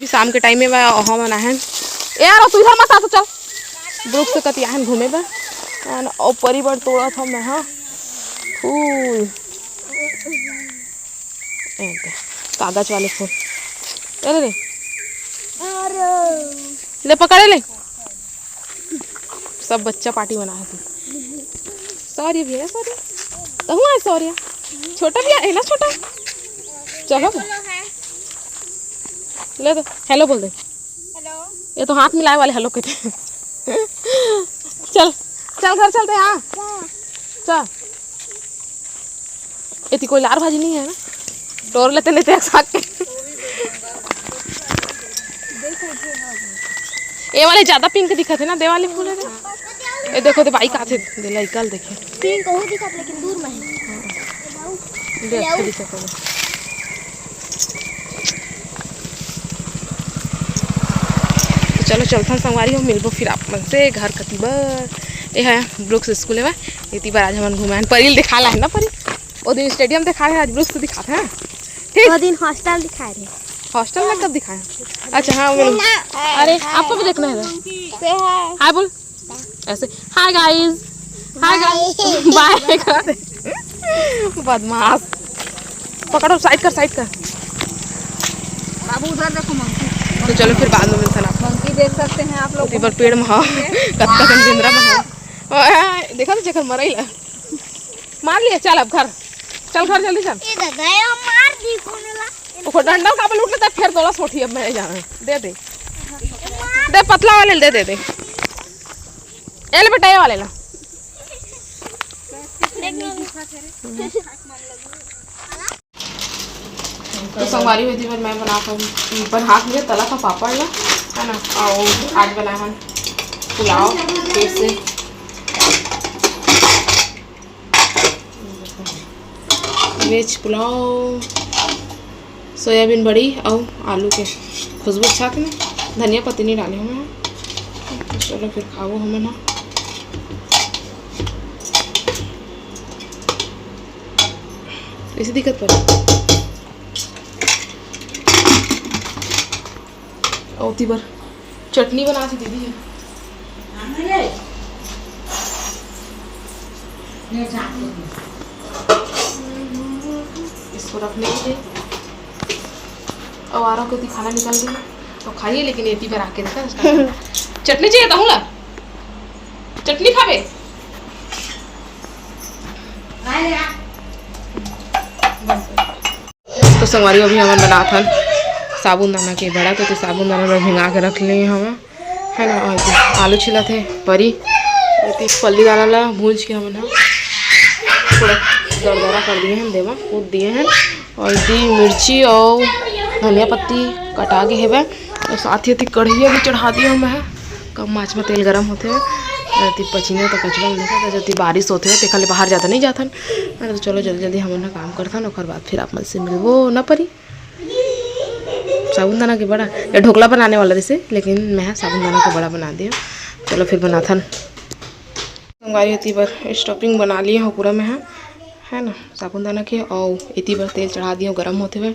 शाम के टाइम में वहाँ मना है यार तू इधर मत आ तो चल ब्रुक से कति आहन घूमे बा और परिवार तोड़ा था मैं हाँ फूल कागज वाले फूल अरे रे ले पकड़े ले सब बच्चा पार्टी बना है तू सॉरी भैया सॉरी कहूँ है सॉरी छोटा भैया है ना छोटा चलो ले दो हेलो बोल दे हेलो ये तो हाथ मिलाए वाले हेलो कहते हैं चल चल घर चलते हैं हाँ चल इतनी कोई लार भाजी नहीं है ना टोर लेते लेते एक साथ ये वाले ज्यादा पिंक दिखा थे ना दे वाले फूल है ये देखो तो बाइक आते दे लाइकल देखे पिंक हो दिखा लेकिन दूर में है दे अच्छे दिखा तो चलो चलता संगवारी हो मिलबो फिर आप मन से घर कती बार ये है ब्रुक्स स्कूल है इतनी बार आज हम घुमाए परिल दिखा ला है ना परी वो दिन स्टेडियम दिखा रहे आज ब्रुक्स दिखाते हैं ठीक वो दिन हॉस्टल दिखाए थे हॉस्टल में कब दिखाया अच्छा हाँ अरे आपको भी देखना है हाय बोल ऐसे हाय गाइस बाय कर दे बदमाश पकड़ो साइड कर बाबू उधर देखो मंकी तो चलो फिर बाद में मिलते हैं मंकी देख सकते हैं आप लोग इधर पेड़ में हाँ कत्ता जिंदरा में देखा तो जखर मरई ला मार लिया चल अब घर चल घर जल्दी चल ये गया मार दी कोनला वो डंडा का लूट लेता फिर तोला सोठी अब मैं जाना दे पतला वाले दे ए ले बेटा ये वाले ला तो संगवारी हुई थी फिर मैं बना के तला था पापड़ ला है ना और आज बनाया है पुलाव फिर से वेज पुलाव सोयाबीन बड़ी और आलू के खुशबू अच्छा थी ना धनिया पत्ती नहीं डाले हमें चलो फिर खाओ हमें ना ऐसी दिक्कत पड़ी औती बार चटनी बना थी दीदी इसको रखने के लिए और आरों को खाना निकाल देना तो खाइए लेकिन एती बार आके देखा चटनी चाहिए था ला चटनी खावे तो संगवारी अभी हमें बना था साबुन दाना के बड़ा तो साबुन दाना में भिंगा के रख लिए हम है ना और आलू छिला थे परी पल्ली दाना ला भूज के हम ना थोड़ा दरदरा कर दिए हैं देवा कूद दिए हैं और दी मिर्ची और धनिया पत्ती कटा के हेबे और साथ ही कढ़िया भी चढ़ा दिए हम है कम माच में तेल गरम होते हैं पचीने तो कचरा में देखा जब बारिश होते हैं खाली बाहर जाता नहीं जाता तो चलो जल्दी जल्दी हम ना काम करता और बाद फिर आप मन से मिलबो ना परी साबुन दाना के बड़ा या ढोकला बनाने वाला जैसे लेकिन मैं साबुन दाना का बड़ा बना दिया चलो फिर बना था संगवारी होती बार स्टफिंग बना लिए हो पूरा में है ना साबुन दाना के और इतनी बार तेल चढ़ा दिए गर्म होते हुए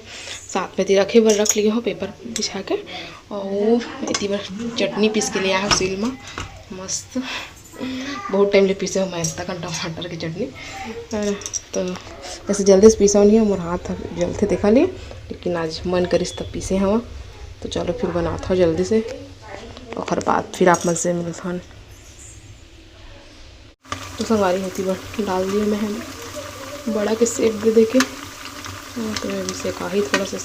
साथ में रखे बार रख लिए हो पेपर बिछा के और इतनी बार चटनी पीस के लिए आया सील में मस्त बहुत टाइम ले पीसे हो मैं टमाटर की चटनी तो ऐसे जल्दी से पीसा नहीं मोर हाथ जलते देखा लिए लेकिन आज मन करिस तब पीसे हम तो चलो फिर बनाता हूँ जल्दी से और बाद फिर आप मन से मिलता हूँ तो संगवारी होती बार डाल दिए मैं बड़ा के सेक दे देके तो मैं अभी सेका ही थोड़ा सा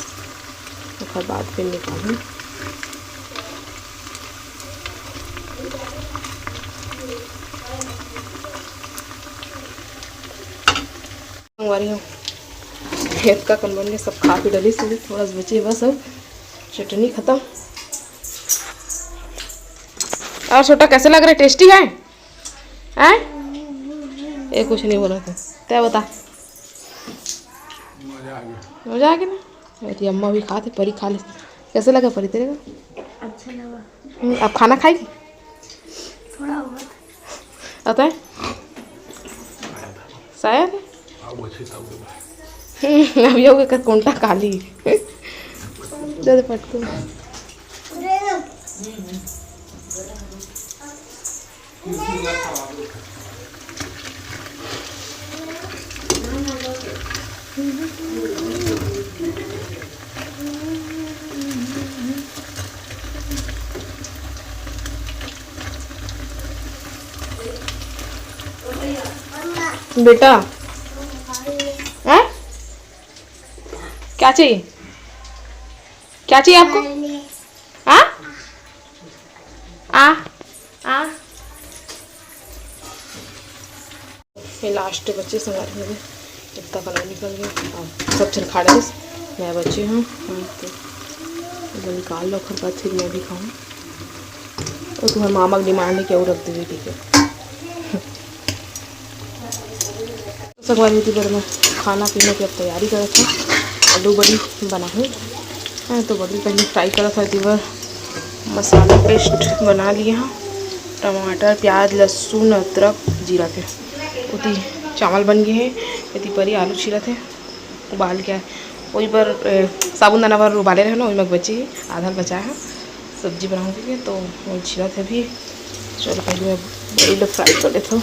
और बाद फिर निकालूँ संगवारी हो खेत का कलवन ने सब खा पी डली से थोड़ा सा बचे बस अब चटनी खत्म और छोटा कैसे लग रहा है टेस्टी है हैं ये कुछ नहीं बोला था क्या बता मजा आ गया ना मेरी अम्मा भी खाते परी खा ले कैसे लगा परी तेरे को अच्छा लगा अब खाना खाएगी थोड़ा बहुत आता है शायद अभी हो गया कोंटा काली दे पटको बेटा हैं? क्या चाहिए? क्या चाहिए आपको? हाँ? आ ये लास्ट बच्चे संगारे मेरे इतना कलर निकल गया। अब सब चल खा रहे मैं बच्चे हूँ तो निकाल लो खर बाद फिर मैं भी खाऊँ। और तुम्हारे मामा की डिमांड है क्या वो रख देगी ठीक है। संगवारी होती पर मैं खाना पीने की अब तैयारी करा था। आलू बड़ी बनाऊँ है तो बड़ी पहले फ्राई करा था दीवर मसाला पेस्ट बना लिया हाँ टमाटर प्याज लहसुन अदरक जीरा के उती चावल बन गए हैं। यदि परी आलू छीला थे उबाल के वही पर साबुन दाना पर उबाले रहे ना वही में बची है आधा बचा है सब्जी बनाऊँगी तो वही छीला थे अभी। चलो पहले मैं बड़ी फ्राई कर लेता हूँ।